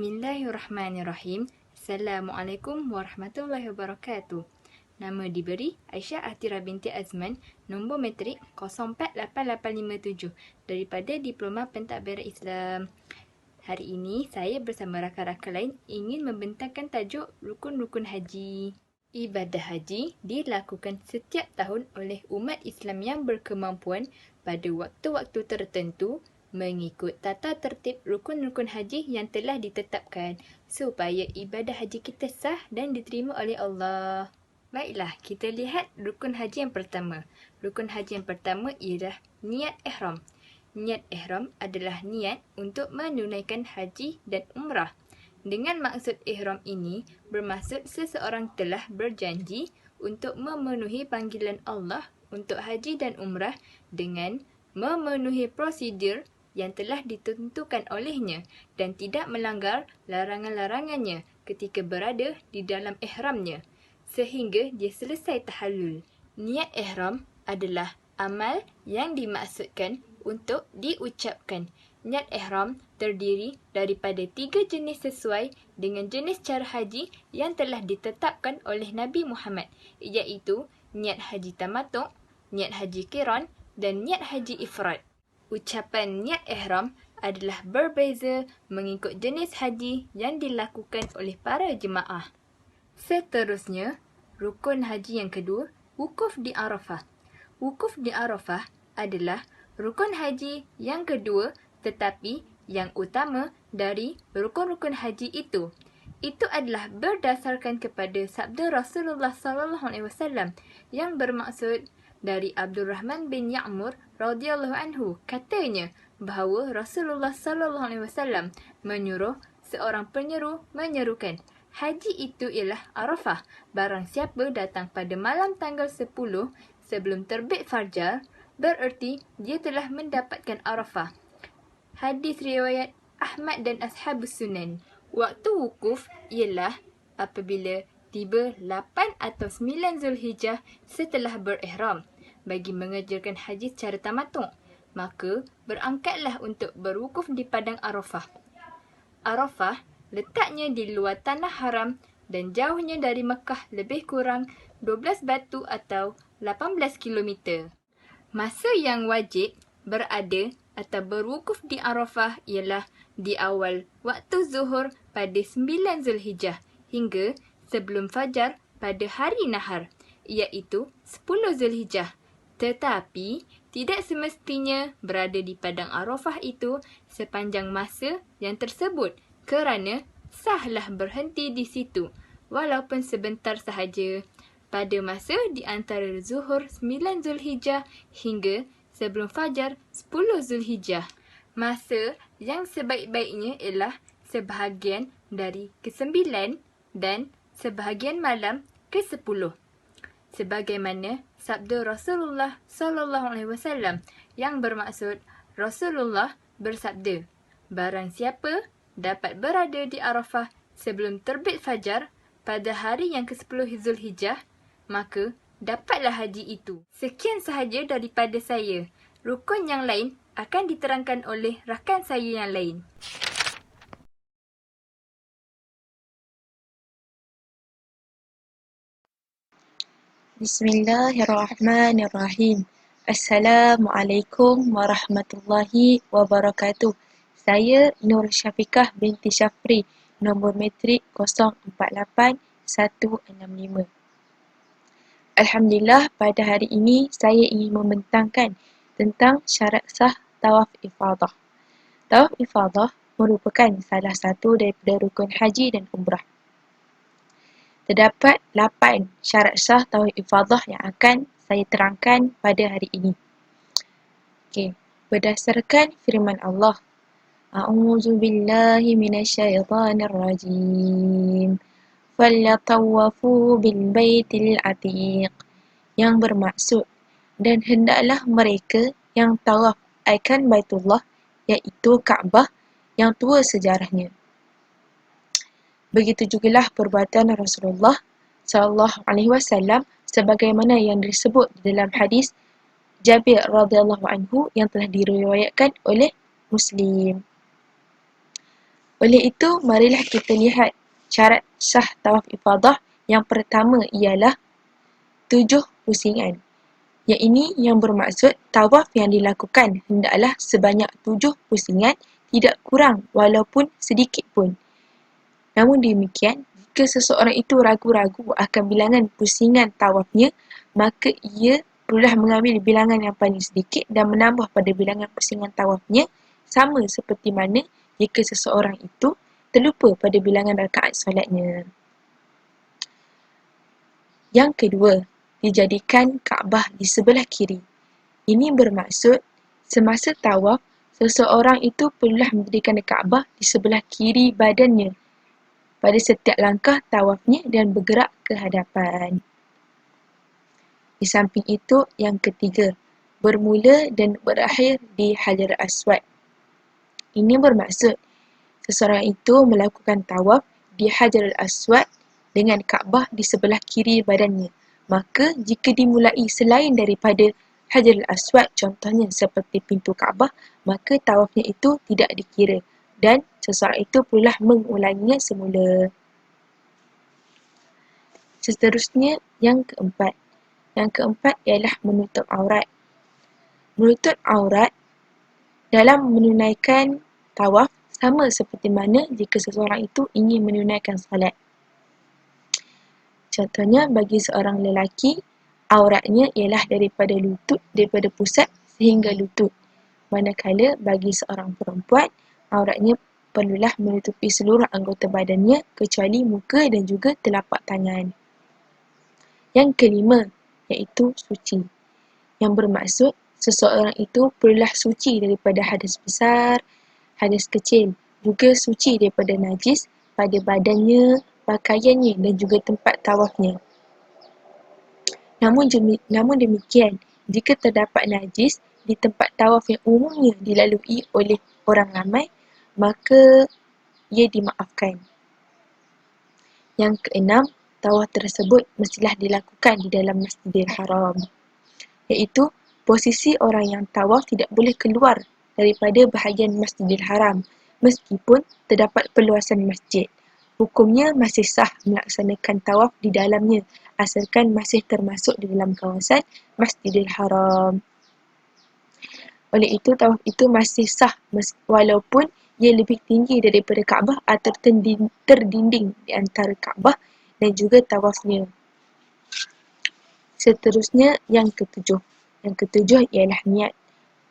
Bismillahirrahmanirrahim. Assalamualaikum warahmatullahi wabarakatuh. Nama diberi Aisyah Atira binti Azman, nombor matrik 048857 daripada Diploma Pentadbiran Islam. Hari ini saya bersama rakan-rakan lain ingin membentangkan tajuk Rukun-Rukun Haji. Ibadah haji dilakukan setiap tahun oleh umat Islam yang berkemampuan pada waktu-waktu tertentu mengikut tata tertib rukun-rukun haji yang telah ditetapkan supaya ibadah haji kita sah dan diterima oleh Allah. Baiklah, kita lihat rukun haji yang pertama. Rukun haji yang pertama ialah niat ihram. Niat ihram adalah niat untuk menunaikan haji dan umrah. Dengan maksud ihram ini bermaksud seseorang telah berjanji untuk memenuhi panggilan Allah untuk haji dan umrah dengan memenuhi prosedur yang telah ditentukan olehnya dan tidak melanggar larangan-larangannya ketika berada di dalam ihramnya sehingga dia selesai tahallul. Niat ihram adalah amal yang dimaksudkan untuk diucapkan. Niat ihram terdiri daripada 3 jenis sesuai dengan jenis cara haji yang telah ditetapkan oleh Nabi Muhammad, iaitu niat haji tamattu', niat haji qiran dan niat haji ifrad. Ucapan niat ihram adalah berbeza mengikut jenis haji yang dilakukan oleh para jemaah. Seterusnya, rukun haji yang kedua, wukuf di Arafah. Wukuf di Arafah adalah rukun haji yang kedua tetapi yang utama dari rukun-rukun haji itu. Itu adalah berdasarkan kepada sabda Rasulullah SAW yang bermaksud dari Abdul Rahman bin Ya'mur radhiyallahu anhu, katanya bahawa Rasulullah SAW menyuruh seorang penyeru menyerukan, haji itu ialah Arafah. Barang siapa datang pada malam tanggal 10 sebelum terbit fajar, bererti dia telah mendapatkan Arafah. Hadis riwayat Ahmad dan Ashabus Sunan. Waktu wukuf ialah apabila tiba 8 atau 9 Zulhijjah setelah berihram. Bagi mengerjakan haji secara tamattu', maka berangkatlah untuk berwukuf di padang Arafah. Arafah letaknya di luar tanah haram dan jauhnya dari Mekah lebih kurang 12 batu atau 18 kilometer. Masa yang wajib berada atau berwukuf di Arafah ialah di awal waktu zuhur pada 9 Zulhijjah hingga sebelum fajar pada hari nahar, iaitu 10 Zulhijjah. Tetapi tidak semestinya berada di padang Arafah itu sepanjang masa yang tersebut kerana sahlah berhenti di situ walaupun sebentar sahaja pada masa di antara zuhur 9 Zulhijjah hingga sebelum fajar 10 Zulhijjah. Masa yang sebaik-baiknya ialah sebahagian dari ke-9 dan sebahagian malam ke-10. Sebagaimana sabda Rasulullah SAW yang bermaksud Rasulullah bersabda, barang siapa dapat berada di Arafah sebelum terbit fajar pada hari yang ke-10 Zulhijjah, maka dapatlah haji itu. Sekian sahaja daripada saya. Rukun yang lain akan diterangkan oleh rakan saya yang lain. Bismillahirrahmanirrahim. Assalamualaikum warahmatullahi wabarakatuh. Saya Nur Syafiqah binti Syafri, nombor matrik 048165. Alhamdulillah, pada hari ini saya ingin membentangkan tentang syarat sah tawaf ifadah. Tawaf ifadah merupakan salah satu daripada rukun haji dan umrah. Terdapat 8 syarat sah tawaf ifadah yang akan saya terangkan pada hari ini. Okey, berdasarkan firman Allah, A'udzu billahi minasyaitonir rajim. Falyatawafu bil baitil atiq. Yang bermaksud, dan hendaklah mereka yang tawaf akan Baitullah, iaitu Kaabah yang tua sejarahnya. Begitu jugalah perbuatan Rasulullah SAW sebagaimana yang disebut dalam hadis Jabir radhiyallahu anhu yang telah diriwayatkan oleh Muslim. Oleh itu, marilah kita lihat syarat sah tawaf ifadah. Yang pertama ialah 7 pusingan. Yang ini yang bermaksud tawaf yang dilakukan hendaklah sebanyak 7 pusingan, tidak kurang walaupun sedikit pun. Namun demikian, jika seseorang itu ragu-ragu akan bilangan pusingan tawafnya, maka ia perlulah mengambil bilangan yang paling sedikit dan menambah pada bilangan pusingan tawafnya, sama seperti mana jika seseorang itu terlupa pada bilangan rakaat solatnya. Yang kedua, dijadikan Kaabah di sebelah kiri. Ini bermaksud semasa tawaf, seseorang itu perlulah menjadikan Kaabah di sebelah kiri badannya pada setiap langkah tawafnya dan bergerak ke hadapan. Di samping itu, yang ketiga, bermula dan berakhir di Hajar Aswad. Ini bermaksud seseorang itu melakukan tawaf di Hajar Aswad dengan Kaabah di sebelah kiri badannya. Maka jika dimulai selain daripada Hajar Aswad, contohnya seperti pintu Kaabah, maka tawafnya itu tidak dikira dan seseorang itu perlulah mengulanginya semula. Seterusnya, yang keempat. Yang keempat ialah menutup aurat. Menutup aurat dalam menunaikan tawaf sama seperti mana jika seseorang itu ingin menunaikan salat. Contohnya, bagi seorang lelaki, auratnya ialah daripada pusat sehingga lutut. Manakala bagi seorang perempuan, auratnya perlulah menutupi seluruh anggota badannya kecuali muka dan juga telapak tangan. Yang kelima, iaitu suci. Yang bermaksud, seseorang itu perlulah suci daripada hadas besar, hadas kecil, juga suci daripada najis pada badannya, pakaiannya dan juga tempat tawafnya. Namun demikian, jika terdapat najis di tempat tawaf yang umumnya dilalui oleh orang ramai, maka ia dimaafkan. Yang keenam, tawaf tersebut mestilah dilakukan di dalam Masjidil Haram, iaitu posisi orang yang tawaf tidak boleh keluar daripada bahagian Masjidil Haram meskipun terdapat perluasan masjid. Hukumnya masih sah melaksanakan tawaf di dalamnya asalkan masih termasuk di dalam kawasan Masjidil Haram. Oleh itu, tawaf itu masih sah walaupun ia lebih tinggi daripada Kaabah atau terdinding di antara Kaabah dan juga tawafnya. Seterusnya, yang ketujuh. Yang ketujuh ialah niat.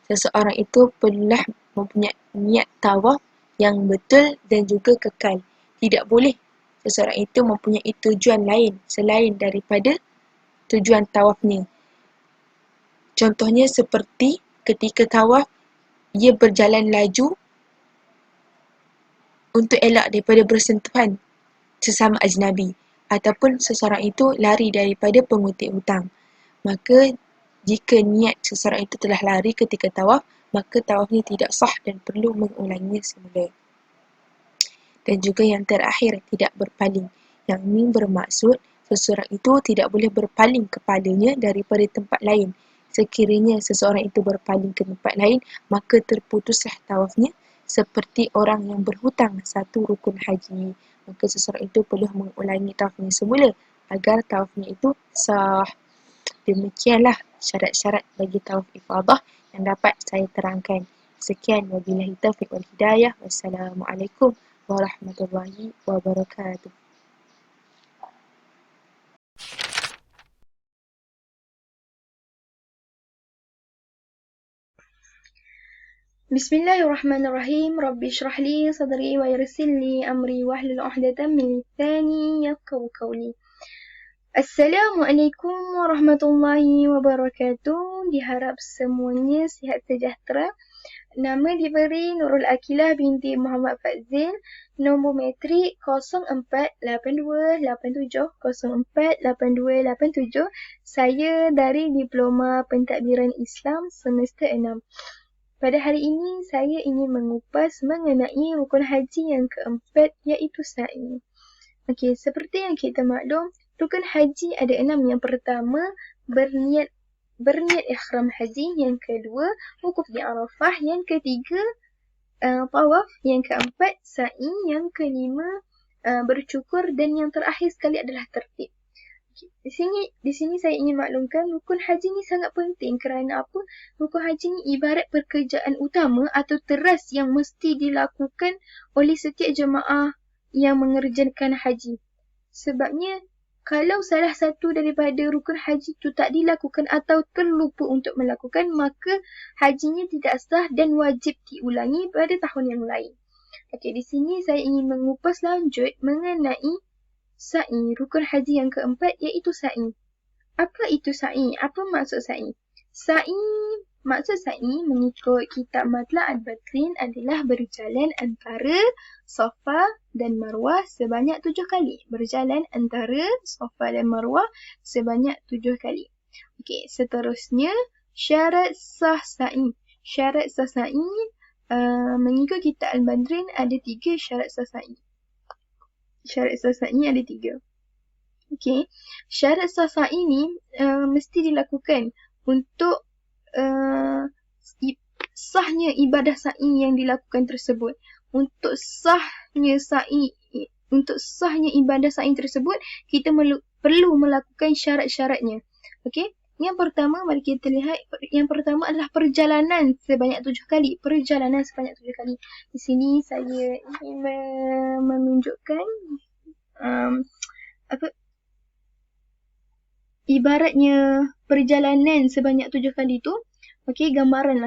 Seseorang itu perlulah mempunyai niat tawaf yang betul dan juga kekal. Tidak boleh seseorang itu mempunyai tujuan lain selain daripada tujuan tawafnya. Contohnya seperti ketika tawaf, ia berjalan laju untuk elak daripada bersentuhan sesama ajnabi ataupun seseorang itu lari daripada pengutip hutang. Maka jika niat seseorang itu telah lari ketika tawaf, maka tawafnya tidak sah dan perlu mengulanginya semula. Dan juga yang terakhir, tidak berpaling. Yang ini bermaksud seseorang itu tidak boleh berpaling kepalanya daripada tempat lain. Sekiranya seseorang itu berpaling ke tempat lain, maka terputuslah tawafnya seperti orang yang berhutang satu rukun haji. Maka seseorang itu perlu mengulangi tawafnya semula agar tawafnya itu sah. Demikianlah syarat-syarat bagi tawaf ifadah yang dapat saya terangkan. Sekian, wabillahi taufiq wal hidayah. Wassalamualaikum warahmatullahi wabarakatuh. Bismillahirrahmanirrahim. Rabbi shrah li sadri wa yassir li amri wahlul 'uqdatam min lisani yafqahu qawli. Assalamualaikum warahmatullahi wabarakatuh. Diharap semuanya sihat sejahtera. Nama diberi Nurul Akilah binti Muhammad Fazil. Nombor metrik 048287048287. Saya dari Diploma Pentadbiran Islam semester 6. Pada hari ini, saya ingin mengupas mengenai rukun haji yang keempat, iaitu sa'i. Okey, seperti yang kita maklum, rukun haji ada 6. Yang pertama, berniat ikhram haji. Yang kedua, wukuf di Arafah. Yang ketiga, tawaf, yang keempat sa'i, yang kelima bercukur, dan yang terakhir sekali adalah tertib. Di sini saya ingin maklumkan rukun haji ni sangat penting kerana apa? Rukun haji ni ibarat pekerjaan utama atau teras yang mesti dilakukan oleh setiap jemaah yang mengerjakan haji. Sebabnya kalau salah satu daripada rukun haji itu tak dilakukan atau terlupa untuk melakukan, maka hajinya tidak sah dan wajib diulangi pada tahun yang lain. Okey, di sini saya ingin mengupas lanjut mengenai sa'i, rukun haji yang keempat iaitu sa'i. Apa itu sa'i? Apa maksud sa'i? Maksud sa'i mengikut kitab Matla' Al-Badrin adalah berjalan antara Safa dan Marwah sebanyak 7 kali. Berjalan antara Safa dan Marwah sebanyak 7 kali. Okey, seterusnya syarat sah sa'i. Syarat sah sa'i mengikut kitab Al-Badrin ada 3 syarat sah sa'i. Syarat sah sa'i ada 3. Okey, syarat sah sa'i ni mesti dilakukan untuk sahnya ibadah sa'i yang dilakukan tersebut. Untuk sahnya ibadah sa'i tersebut, kita perlu melakukan syarat-syaratnya. Okey, yang pertama mari kita lihat. Yang pertama adalah perjalanan sebanyak 7 kali. Perjalanan sebanyak 7 kali. Di sini saya ingin menunjukkan ibaratnya perjalanan sebanyak 7 kali tu. Okey, gambaran.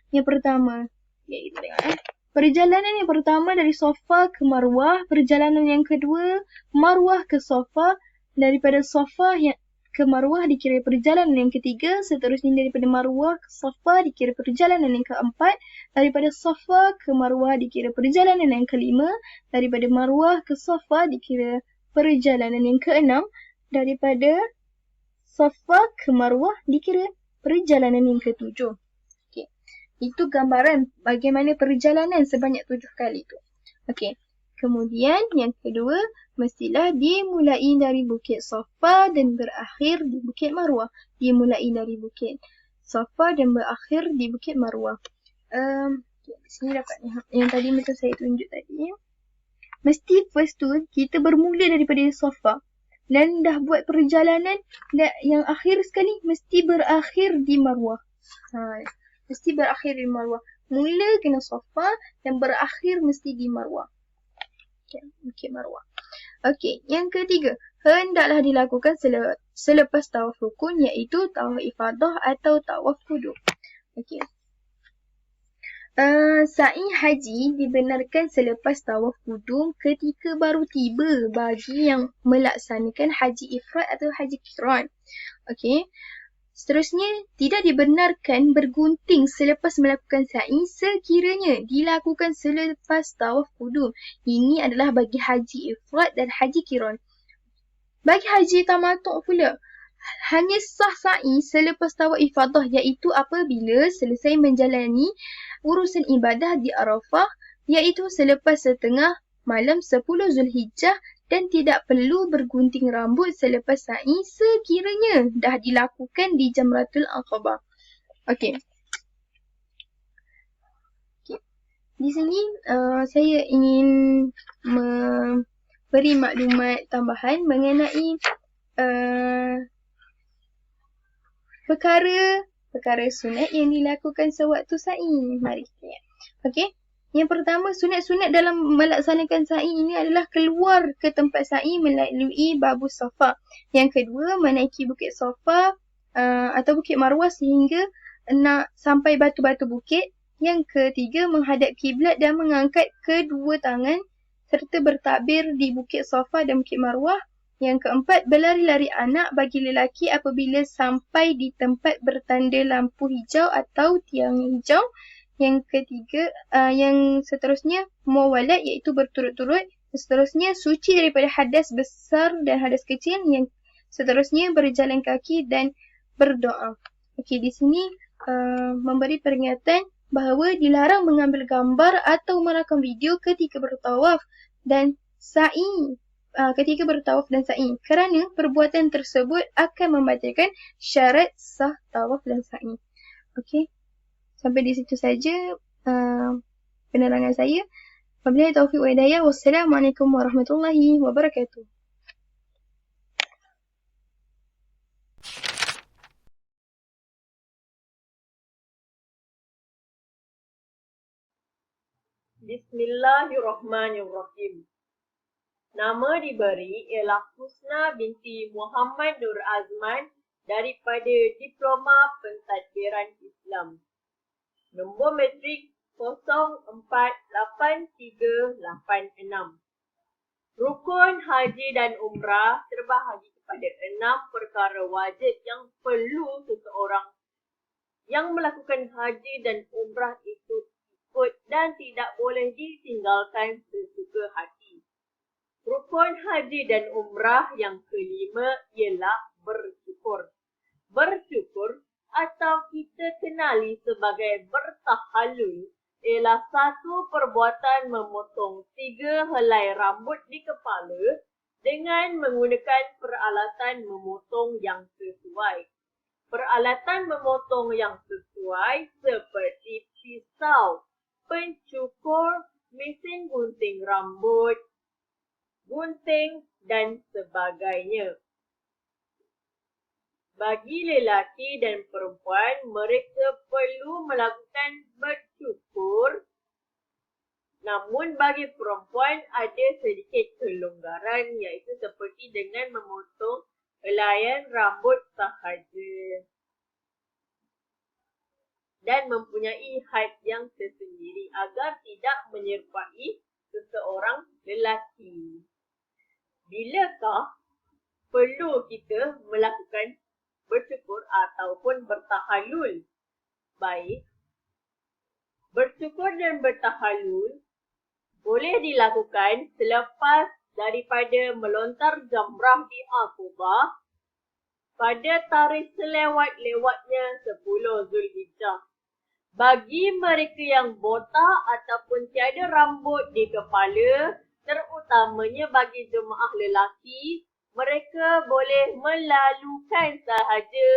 Yang pertama, kita tengok perjalanan yang pertama dari Safa ke Marwah, perjalanan yang kedua Marwah ke Safa, daripada Safa ke Marwah dikira perjalanan yang ketiga, seterusnya daripada Marwah ke Safa dikira perjalanan yang keempat, daripada Safa ke Marwah dikira perjalanan yang kelima, daripada Marwah ke Safa dikira perjalanan yang keenam, daripada Safa ke Marwah dikira perjalanan yang ketujuh. Okey, itu gambaran bagaimana perjalanan sebanyak 7 kali tu. Okey, kemudian yang kedua mestilah dimulai dari Bukit Safa dan berakhir di Bukit Marwah. Dimulai dari Bukit Safa dan berakhir di Bukit Marwah. Di sini dapat yang tadi macam saya tunjuk tadi. Mesti first tu kita bermula daripada Safa dan dah buat perjalanan yang akhir sekali mesti berakhir di Marwah. Mesti berakhir di Marwah. Mula kena Safa dan berakhir mesti di Marwah. Okay, Bukit Marwah. Okey, yang ketiga, hendaklah dilakukan selepas tawaf rukun iaitu tawaf ifadah atau tawaf qudum. Okey. Sa'i haji dibenarkan selepas tawaf qudum ketika baru tiba bagi yang melaksanakan haji ifrad atau haji qiran. Okey. Seterusnya, tidak dibenarkan bergunting selepas melakukan sa'i sekiranya dilakukan selepas tawaf qudum. Ini adalah bagi haji ifrad dan haji qiran. Bagi haji tamattu' pula, hanya sah sa'i selepas tawaf ifadah iaitu apabila selesai menjalani urusan ibadah di Arafah iaitu selepas setengah malam 10 Zulhijjah dan tidak perlu bergunting rambut selepas sa'i sekiranya dah dilakukan di Jamratul Aqabah. Okey. Di sini saya ingin memberi maklumat tambahan mengenai perkara sunat yang dilakukan sewaktu sa'i. Mari kita lihat. Okey. Yang pertama, sunat-sunat dalam melaksanakan sa'i ini adalah keluar ke tempat sa'i melalui Babu Safa. Yang kedua, menaiki Bukit Safa atau Bukit Marwah sehingga nak sampai batu-batu bukit. Yang ketiga, menghadap kiblat dan mengangkat kedua tangan serta bertakbir di Bukit Safa dan Bukit Marwah. Yang keempat, berlari-lari anak bagi lelaki apabila sampai di tempat bertanda lampu hijau atau tiang hijau. Yang ketiga, yang seterusnya muawalat iaitu berturut-turut. Seterusnya suci daripada hadas besar dan hadas kecil. Yang seterusnya berjalan kaki dan berdoa. Okey, di sini memberi peringatan bahawa dilarang mengambil gambar atau merakam video ketika bertawaf dan sa'i. Ketika bertawaf dan sa'i kerana perbuatan tersebut akan membatalkan syarat sah tawaf dan sa'i. Okey. Sampai di situ saja penerangan saya. Wabillahi taufiq wa hidayah. Wassalamualaikum warahmatullahi wabarakatuh. Bismillahirrahmanirrahim. Nama diberi ialah Husna binti Muhammad Nur Azman daripada Diploma Pentadbiran Islam. Nombor matrik 048386. Rukun haji dan umrah terbahagi kepada 6 perkara wajib yang perlu seseorang yang melakukan haji dan umrah itu ikut dan tidak boleh ditinggalkan sesuka hati. Rukun haji dan umrah yang kelima ialah bersyukur. Bersyukur atau kita kenali sebagai bertahalul ialah satu perbuatan memotong 3 helai rambut di kepala dengan menggunakan peralatan memotong yang sesuai. Peralatan memotong yang sesuai seperti pisau, pencukur, mesin gunting rambut, gunting dan sebagainya. Bagi lelaki dan perempuan, mereka perlu melakukan bercukur. Namun bagi perempuan ada sedikit kelonggaran, iaitu seperti dengan memotong helaian rambut sahaja dan mempunyai had yang tersendiri agar tidak menyerupai seseorang lelaki. Bilakah perlu kita melakukan bercukur ataupun bertahalul? Baik, bercukur dan bertahalul boleh dilakukan selepas daripada melontar jamrah di Aqabah pada tarikh selewat-lewatnya 10 Zulhijjah. Bagi mereka yang botak ataupun tiada rambut di kepala, terutamanya bagi jemaah lelaki, mereka boleh melalukan sahaja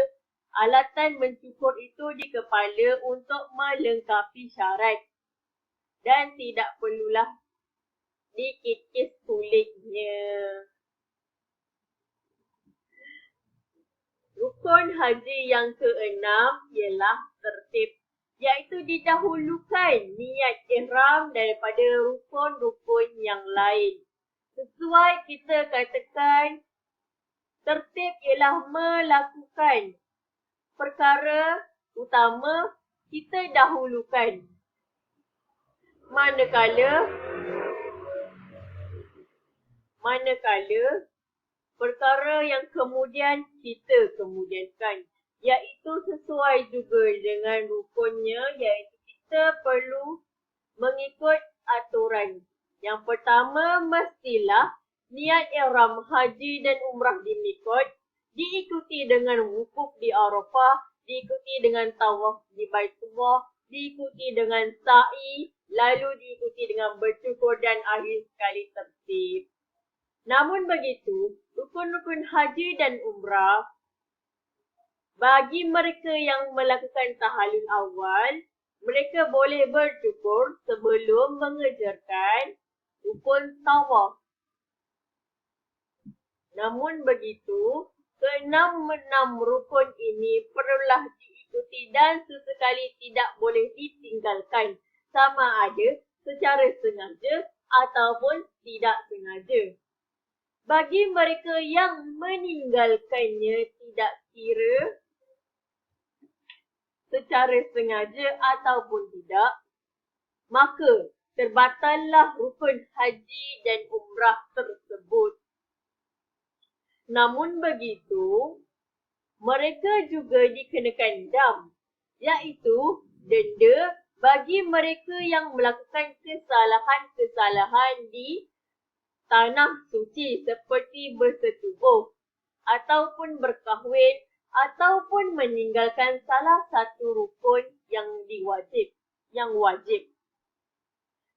alatan mencukur itu di kepala untuk melengkapi syarat dan tidak perlulah dikikis kulitnya. Rukun haji yang keenam ialah tertib, iaitu didahulukan niat ihram daripada rukun-rukun yang lain. Sesuai kita katakan, tertib ialah melakukan perkara utama kita dahulukan. Manakala perkara yang kemudian kita kemudiankan, iaitu sesuai juga dengan rukunnya, iaitu kita perlu mengikut aturan. Yang pertama, mestilah niat ihram haji dan umrah di Miqat, diikuti dengan wukuf di Arafah, diikuti dengan tawaf di Baitullah, diikuti dengan sa'i, lalu diikuti dengan bercukur dan akhir sekali tertib. Namun begitu, rukun-rukun haji dan umrah bagi mereka yang melakukan tahallul awal, mereka boleh bercukur sebelum mengerjakan rukun tawaf. Namun begitu, keenam rukun ini perlulah diikuti dan sesekali tidak boleh ditinggalkan, sama ada secara sengaja ataupun tidak sengaja. Bagi mereka yang meninggalkannya tidak kira secara sengaja ataupun tidak, maka terbatallah rukun haji dan umrah tersebut. Namun begitu, mereka juga dikenakan dam, iaitu denda bagi mereka yang melakukan kesalahan-kesalahan di tanah suci seperti bersetubuh ataupun berkahwin ataupun meninggalkan salah satu rukun yang wajib.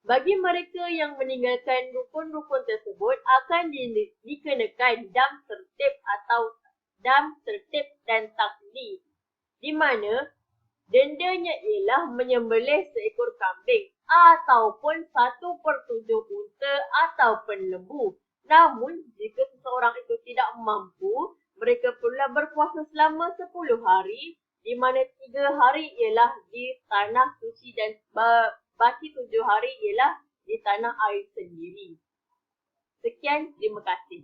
Bagi mereka yang meninggalkan rukun-rukun tersebut akan dikenakan dam tertib atau dam tertib dan takdi, di mana dendanya ialah menyembelih seekor kambing ataupun 1/7 unta ataupun lembu. Namun, jika seseorang itu tidak mampu, mereka perlulah berpuasa selama 10 hari, di mana 3 hari ialah di tanah suci dan baki 7 hari ialah di tanah air sendiri. Sekian, terima kasih.